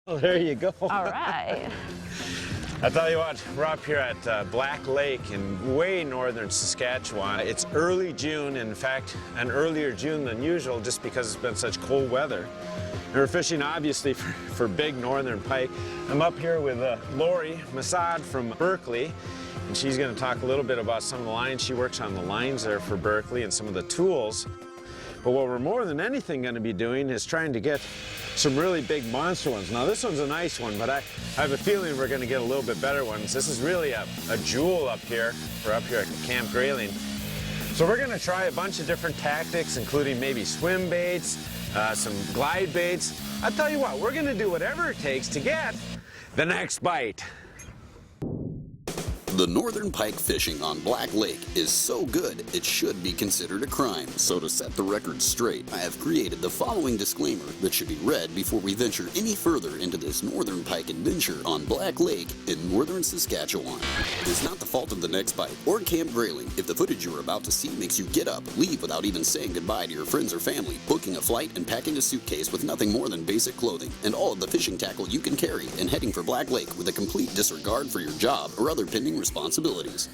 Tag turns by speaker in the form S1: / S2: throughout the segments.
S1: Well, there you go.
S2: All right.
S1: I tell you what, we're up here at Black Lake in way northern Saskatchewan. It's early June, in fact, an earlier June than usual just because it's been such cold weather. And we're fishing obviously for big northern pike. I'm up here with Lori Masad from Berkeley, and she's going to talk a little bit about some of the lines. She works on the lines there for Berkeley and some of the tools. But what we're more than anything going to be doing is trying to get some really big monster ones. Now this one's a nice one, but I have a feeling we're going to get a little bit better ones. This is really a jewel up here. We're up here at Camp Grayling. So we're going to try a bunch of different tactics, including maybe swim baits, some glide baits. I'll tell you what, we're going to do whatever it takes to get the next bite.
S3: The northern pike fishing on Black Lake is so good it should be considered a crime. So to set the record straight, I have created the following disclaimer that should be read before we venture any further into this northern pike adventure on Black Lake in northern Saskatchewan. It is not the fault of the next bite or Camp Grayling if the footage you are about to see makes you get up, leave without even saying goodbye to your friends or family, booking a flight and packing a suitcase with nothing more than basic clothing and all of the fishing tackle you can carry and heading for Black Lake with a complete disregard for your job or other pending responsibilities.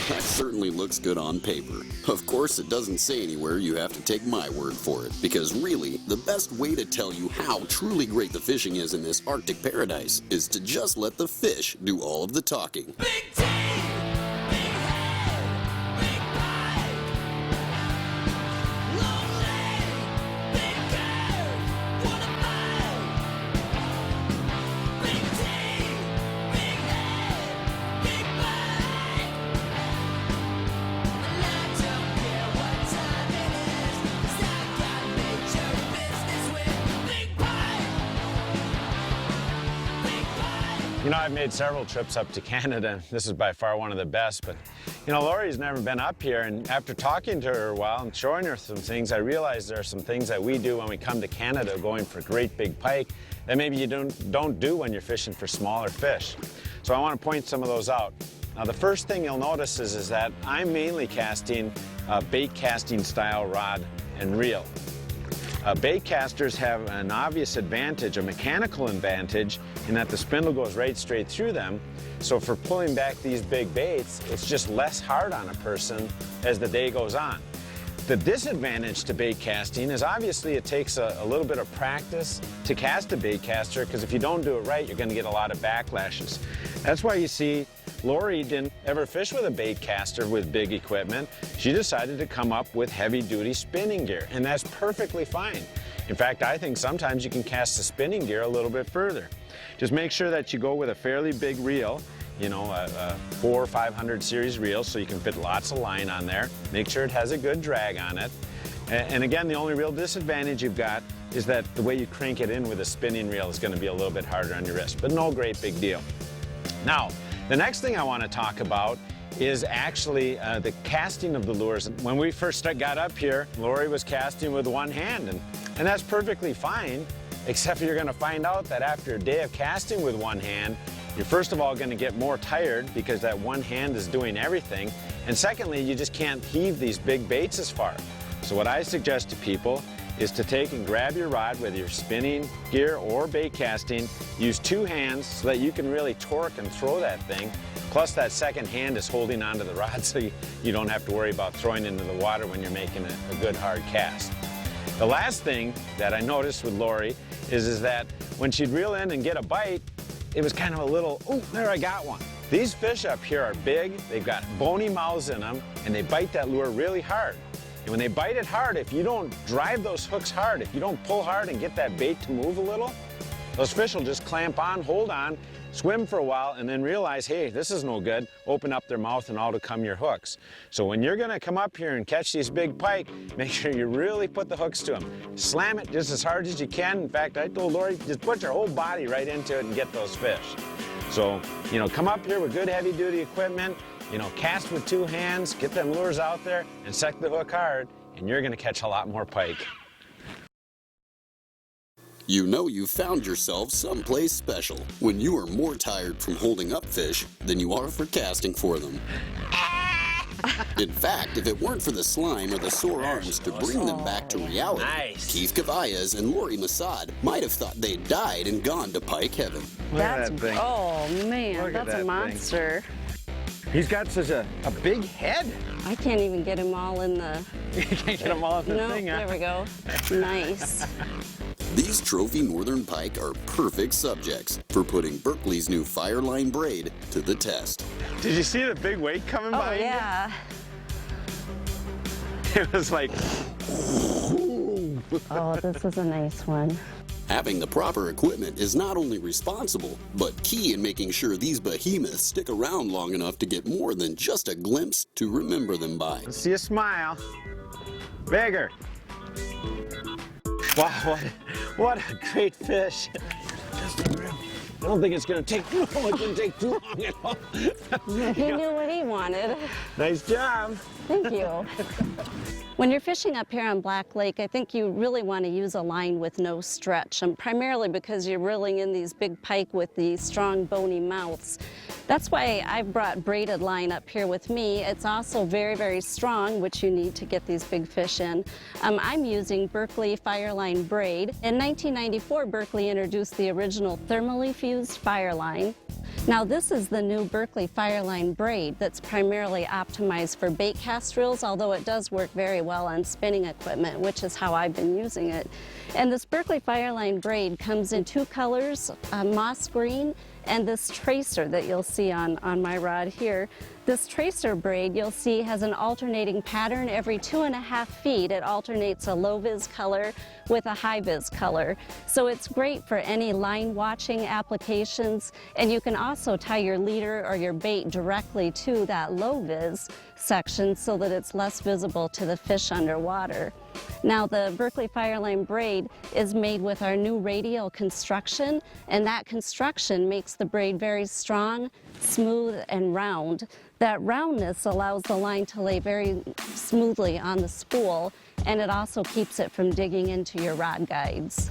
S3: That certainly looks good on paper. Of course, it doesn't say anywhere you have to take my word for it, because really, the best way to tell you how truly great the fishing is in this Arctic paradise is to just let the fish do all of the talking.
S4: Big team, big head, big bite, long leg, big curve, what a bite. Big team, big head, big bite. And I don't care what time it is, 'cause I got major business with big bite. Big bite.
S1: You know, I've made several trips up to Canada. This is by far one of the best, but you know, Lori's never been up here, and after talking to her a while and showing her some things, I realized there are some things that we do when we come to Canada going for great big pike that maybe you don't do when you're fishing for smaller fish. So I want to point some of those out. Now, the first thing you'll notice is that I'm mainly casting bait casting style rod and reel. Bait casters have an obvious advantage, a mechanical advantage, in that the spindle goes right straight through them. So for pulling back these big baits, it's just less hard on a person as the day goes on. The disadvantage to bait casting is obviously it takes a little bit of practice to cast a bait caster, because if you don't do it right, you're going to get a lot of backlashes. That's why you see Lori didn't ever fish with a bait caster with big equipment. She decided to come up with heavy-duty spinning gear, and that's perfectly fine. In fact, I think sometimes you can cast the spinning gear a little bit further. Just make sure that you go with a fairly big reel, you know, a 400 or 500 series reel, so you can fit lots of line on there. Make sure it has a good drag on it. And again, the only real disadvantage you've got is that the way you crank it in with a spinning reel is going to be a little bit harder on your wrist, but no great big deal. Now, the next thing I want to talk about is actually the casting of the lures. When we first got up here, Lori was casting with one hand, and that's perfectly fine, except you're going to find out that after a day of casting with one hand, you're first of all going to get more tired because that one hand is doing everything, and secondly, you just can't heave these big baits as far. So what I suggest to people is to take and grab your rod, whether you're spinning gear or bait casting, use two hands so that you can really torque and throw that thing. Plus that second hand is holding onto the rod, so you don't have to worry about throwing into the water when you're making a good hard cast. The last thing that I noticed with Lori is that when she'd reel in and get a bite, it was kind of a little, oh, there, I got one. These fish up here are big, they've got bony mouths in them, and they bite that lure really hard. And when they bite it hard, if you don't drive those hooks hard, if you don't pull hard and get that bait to move a little, those fish will just clamp on, hold on, swim for a while, and then realize, hey, this is no good, open up their mouth and out will come your hooks. So when you're gonna come up here and catch these big pike, make sure you really put the hooks to them. Slam it just as hard as you can. In fact, I told Lori, just put your whole body right into it and get those fish. So, you know, come up here with good heavy-duty equipment, you know, cast with two hands, get them lures out there, and set the hook hard, and you're gonna catch a lot more pike.
S3: You know you found yourself someplace special when you are more tired from holding up fish than you are for casting for them. In fact, if it weren't for the slime or the sore arms to bring them back to reality,
S1: Nice.
S3: Keith Kavejecz and Lori Masad might have thought they'd died and gone to pike heaven.
S1: Look at that thing.
S2: Oh man,
S1: Look at
S2: that's
S1: that
S2: a
S1: thing.
S2: monster.
S1: He's got such a big head.
S2: I can't even get him all in the.
S1: You can't get them all in the
S2: No,
S1: thing, huh?
S2: there we go. Nice.
S3: These trophy northern pike are perfect subjects for putting Berkeley's new Fireline braid to the test.
S1: Did you see the big weight coming
S2: Oh
S1: behind you?
S2: yeah.
S1: It was like,
S2: Oh, this is a nice one.
S3: Having the proper equipment is not only responsible, but key in making sure these behemoths stick around long enough to get more than just a glimpse to remember them by.
S1: let's see a smile. Bigger. Wow, what a great fish. Just a grip. I don't think it's gonna take too long. It didn't take too long at all.
S2: He knew what he wanted.
S1: Nice job.
S2: Thank you. When you're fishing up here on Black Lake, I think you really want to use a line with no stretch, and primarily because you're reeling in these big pike with these strong bony mouths. That's why I've brought braided line up here with me. It's also very, very strong, which you need to get these big fish in. I'm using Berkeley Fireline braid. In 1994, Berkeley introduced the original thermally fused Fireline. Now this is the new Berkeley Fireline braid that's primarily optimized for bait cast reels, although it does work very well on spinning equipment, which is how I've been using it. And this Berkeley Fireline braid comes in two colors, moss green and this tracer that you'll see on my rod here. This tracer braid you'll see has an alternating pattern. Every 2.5 feet it alternates a low vis color with a high vis color. So it's great for any line watching applications, and you can also tie your leader or your bait directly to that low vis section so that it's less visible to the fish underwater. Now the Berkeley Fireline braid is made with our new radial construction, and that construction makes the braid very strong, smooth, and round. That roundness allows the line to lay very smoothly on the spool, and it also keeps it from digging into your rod guides.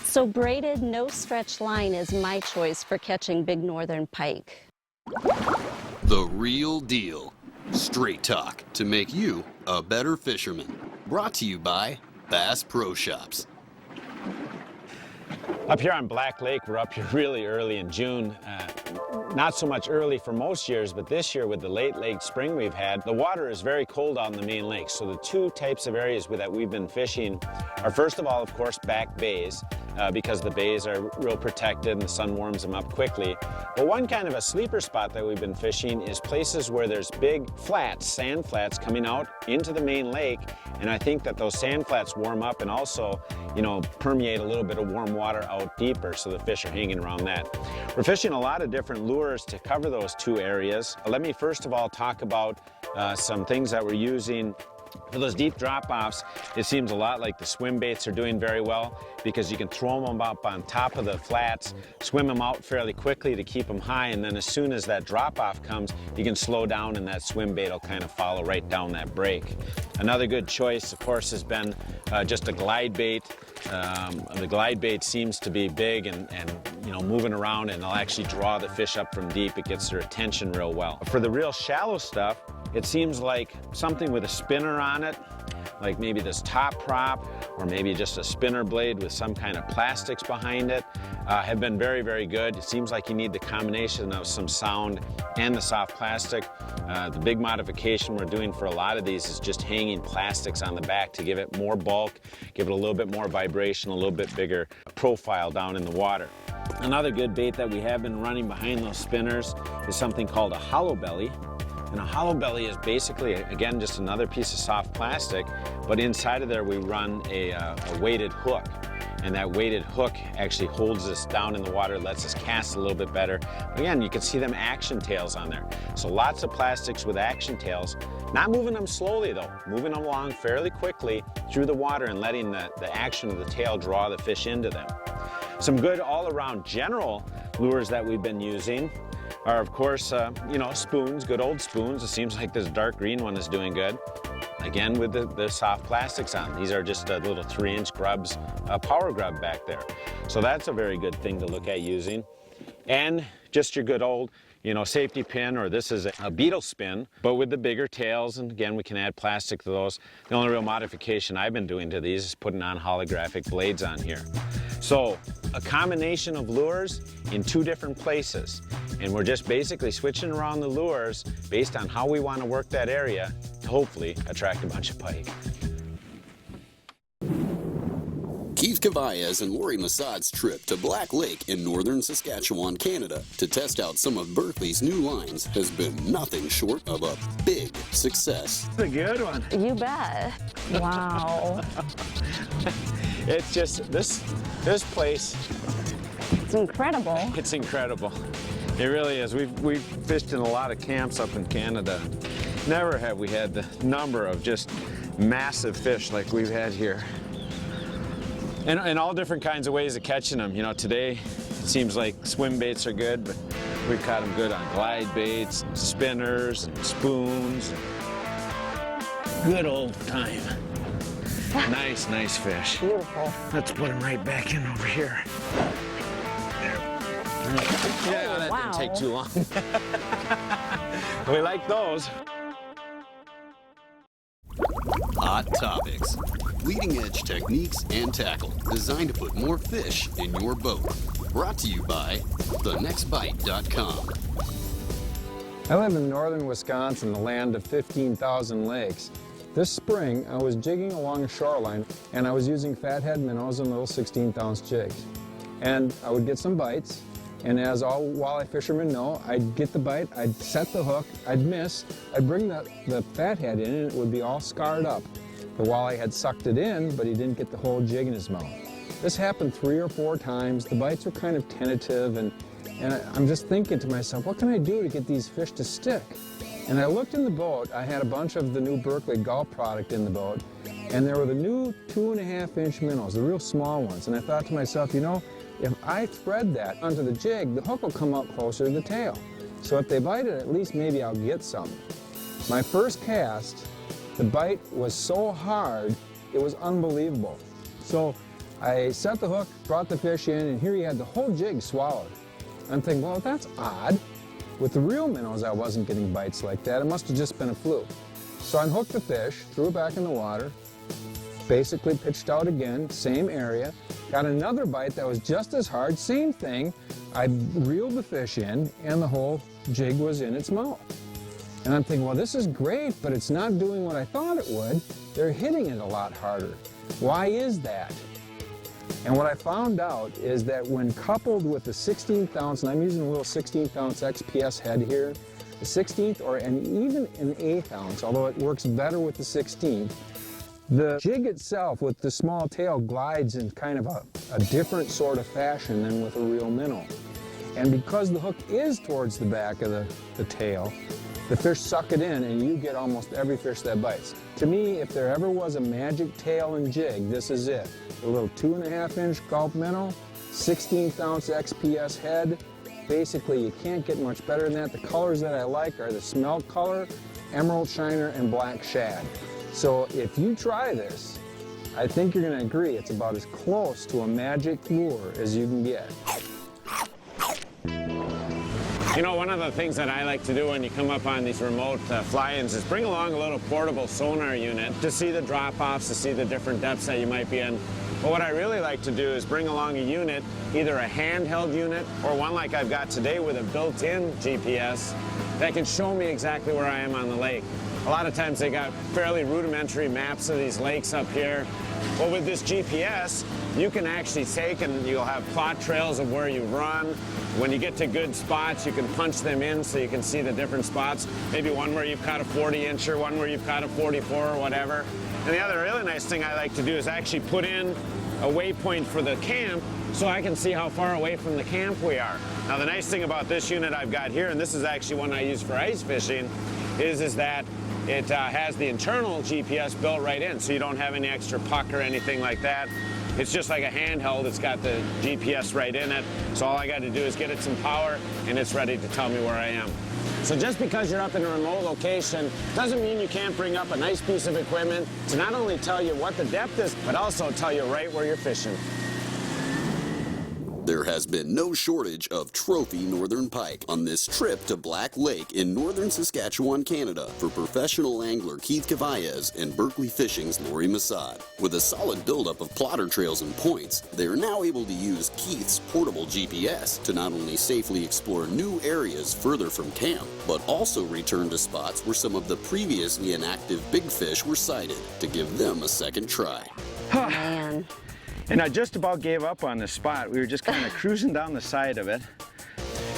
S2: So braided, no stretch line is my choice for catching big northern pike.
S3: The real deal. Straight talk to make you a better fisherman. Brought to you by Bass Pro Shops.
S1: Up here on Black Lake, we're up here really early in June. Not so much early for most years, but this year with the late spring we've had, the water is very cold on the main lake. So the two types of areas that we've been fishing are, first of all, of course, back bays, because the bays are real protected and the sun warms them up quickly. But one kind of a sleeper spot that we've been fishing is places where there's big flats, sand flats coming out into the main lake. And I think that those sand flats warm up and also, permeate a little bit of warm water out deeper, so the fish are hanging around that. We're fishing a lot of different lures to cover those two areas. Let me first of all talk about some things that we're using for those deep drop-offs. It seems a lot like the swim baits are doing very well, because you can throw them up on top of the flats, swim them out fairly quickly to keep them high, and then as soon as that drop-off comes, you can slow down and that swim bait will kind of follow right down that break. Another good choice, of course, has been just a glide bait. The glide bait seems to be big and moving around, and it'll actually draw the fish up from deep. It gets their attention real well. For the real shallow stuff, it seems like something with a spinner on it, like maybe this top prop, or maybe just a spinner blade with some kind of plastics behind it, have been very, very good. It seems like you need the combination of some sound and the soft plastic. The big modification we're doing for a lot of these is just hanging plastics on the back to give it more bulk, give it a little bit more vibration, a little bit bigger profile down in the water. Another good bait that we have been running behind those spinners is something called a hollow belly. And a hollow belly is basically, again, just another piece of soft plastic, but inside of there we run a weighted hook. And that weighted hook actually holds us down in the water, lets us cast a little bit better. Again, you can see them action tails on there. So lots of plastics with action tails. Not moving them slowly though, moving them along fairly quickly through the water and letting the action of the tail draw the fish into them. Some good all-around general lures that we've been using are, of course, spoons, good old spoons. It seems like this dark green one is doing good. Again, with the soft plastics on. These are just little 3-inch grubs, power grub back there. So that's a very good thing to look at using. And just your good old, safety pin, or this is a beetle spin, but with the bigger tails, and again, we can add plastic to those. The only real modification I've been doing to these is putting on holographic blades on here. So, a combination of lures in 2 different places, and we're just basically switching around the lures based on how we want to work that area to hopefully attract a bunch of pike.
S3: Kavejecz and Lori Massad's trip to Black Lake in northern Saskatchewan, Canada, to test out some of Berkeley's new lines has been nothing short of a big success.
S1: It's a good one.
S2: You bet. Wow.
S1: It's just, this place,
S2: It's incredible.
S1: it's incredible. It really is. We've fished in a lot of camps up in Canada. Never have we had the number of just massive fish like we've had here. And all different kinds of ways of catching them. Today it seems like swim baits are good, but we've caught them good on glide baits, spinners, and spoons. Good old time. Nice, nice fish.
S2: Beautiful.
S1: Let's put them right back in over here. Yeah, that
S2: wow.
S1: didn't take too long. We like those.
S3: Hot Topics. Leading edge techniques and tackle designed to put more fish in your boat. Brought to you by thenextbite.com.
S5: I live in northern Wisconsin, the land of 15,000 lakes. This spring, I was jigging along a shoreline, and I was using fathead minnows and little 16th-ounce jigs. And I would get some bites, and as all walleye fishermen know, I'd get the bite, I'd set the hook, I'd miss, I'd bring the fathead in, and it would be all scarred up. The walleye had sucked it in, but he didn't get the whole jig in his mouth. This happened 3 or 4 times. The bites were kind of tentative, and I'm just thinking to myself, what can I do to get these fish to stick? And I looked in the boat. I had a bunch of the new Berkeley Gulp product in the boat, and there were the new 2.5-inch minnows, the real small ones. And I thought to myself, if I thread that onto the jig, the hook will come up closer to the tail. So if they bite it, at least maybe I'll get some. My first cast, the bite was so hard, it was unbelievable. So I set the hook, brought the fish in, and here you had the whole jig swallowed. I'm thinking, well, that's odd. With the real minnows, I wasn't getting bites like that. It must have just been a fluke. So I unhooked the fish, threw it back in the water, basically pitched out again, same area, got another bite that was just as hard, same thing. I reeled the fish in, and the whole jig was in its mouth. And I'm thinking, well, this is great, but it's not doing what I thought it would. They're hitting it a lot harder. Why is that? And what I found out is that when coupled with the 16th ounce, and I'm using a little 16th ounce XPS head here, the 16th and even an 8th ounce, although it works better with the 16th, the jig itself with the small tail glides in kind of a different sort of fashion than with a real minnow. And because the hook is towards the back of the tail, the fish suck it in and you get almost every fish that bites. To me, if there ever was a magic tail and jig, this is it. A little 2.5-inch gulp minnow, 16th ounce XPS head. Basically, you can't get much better than that. The colors that I like are the smelt color, emerald shiner, and black shad. So if you try this, I think you're going to agree it's about as close to a magic lure as you can get.
S1: One of the things that I like to do when you come up on these remote fly-ins is bring along a little portable sonar unit to see the drop-offs, to see the different depths that you might be in. But what I really like to do is bring along a unit, either a handheld unit or one like I've got today with a built-in GPS that can show me exactly where I am on the lake. A lot of times they got fairly rudimentary maps of these lakes up here. Well, with this GPS, you can actually take and you'll have plot trails of where you run. When you get to good spots, you can punch them in so you can see the different spots. Maybe one where you've caught a 40-incher, one where you've caught a 44 or whatever. And the other really nice thing I like to do is actually put in a waypoint for the camp so I can see how far away from the camp we are. Now, the nice thing about this unit I've got here, and this is actually one I use for ice fishing, is that it has the internal GPS built right in, so you don't have any extra puck or anything like that. It's just like a handheld. It's got the GPS right in it, so all I got to do is get it some power, and it's ready to tell me where I am. So just because you're up in a remote location doesn't mean you can't bring up a nice piece of equipment to not only tell you what the depth is, but also tell you right where you're fishing.
S3: There has been no shortage of trophy northern pike on this trip to Black Lake in northern Saskatchewan, Canada for professional angler Keith Kavejecz and Berkeley Fishing's Lori Masad. With a solid buildup of plotter trails and points, they are now able to use Keith's portable GPS to not only safely explore new areas further from camp, but also return to spots where some of the previously inactive big fish were sighted to give them a second try.
S2: Man.
S1: And I just about gave up on this spot. We were just kind of cruising down the side of it.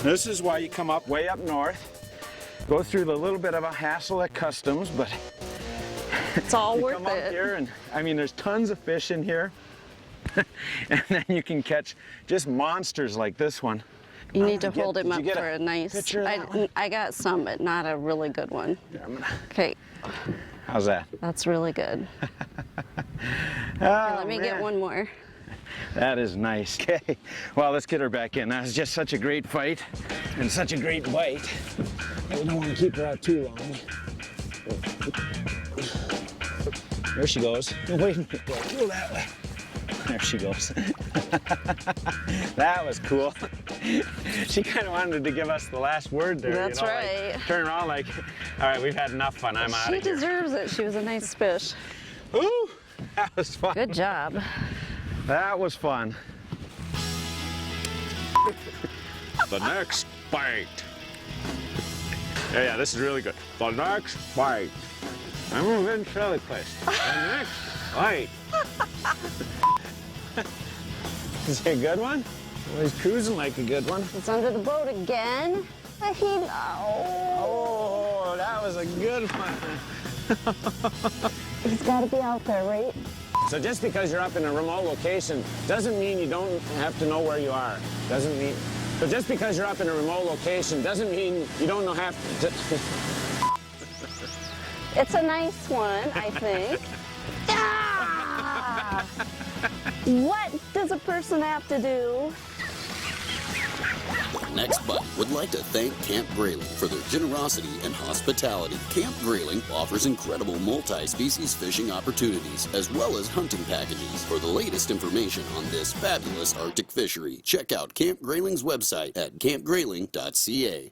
S1: This is why you come up way up north, go through the little bit of a hassle at customs, but
S2: It's all
S1: you
S2: worth
S1: come up
S2: it.
S1: here and, I mean, there's tons of fish in here. And then you can catch just monsters like this one.
S2: You need to
S1: Did you
S2: hold him
S1: get
S2: up
S1: a
S2: for a nice.
S1: picture of that one?
S2: I got some, but not a really good one.
S1: Here, I'm gonna,
S2: Okay,
S1: how's that?
S2: that's really good.
S1: Oh,
S2: Let me get
S1: man.
S2: one more.
S1: That is nice. Okay, well, let's get her back in. That was just such a great fight and such a great bite. We don't want to keep her out too long. There she goes. No, wait a minute. Go that way. There she goes. That was cool. She kind of wanted to give us the last word there.
S2: That's
S1: you know,
S2: right.
S1: Like, turn around like, all right, we've had enough fun. I'm out
S2: She
S1: of here.
S2: deserves it. She was a nice fish.
S1: Ooh, that was fun.
S2: Good job.
S1: That was fun. The next bite. Yeah, this is really good. The next bite. I'm a ventriloquist. The next bite. Is it a good one? Well, he's cruising like a good one.
S2: It's under the boat again. Oh,
S1: Oh, that was a good one.
S2: he's got to be out there, right?
S1: So just because you're up in a remote location doesn't mean you don't have to know where you are. Doesn't mean. So just because you're up in a remote location doesn't mean you don't know have to.
S2: It's a nice one, I think. Ah! What does a person have to do?
S3: Next Bite would like to thank Camp Grayling for their generosity and hospitality. Camp Grayling offers incredible multi-species fishing opportunities as well as hunting packages. For the latest information on this fabulous Arctic fishery, check out Camp Grayling's website at campgrayling.ca.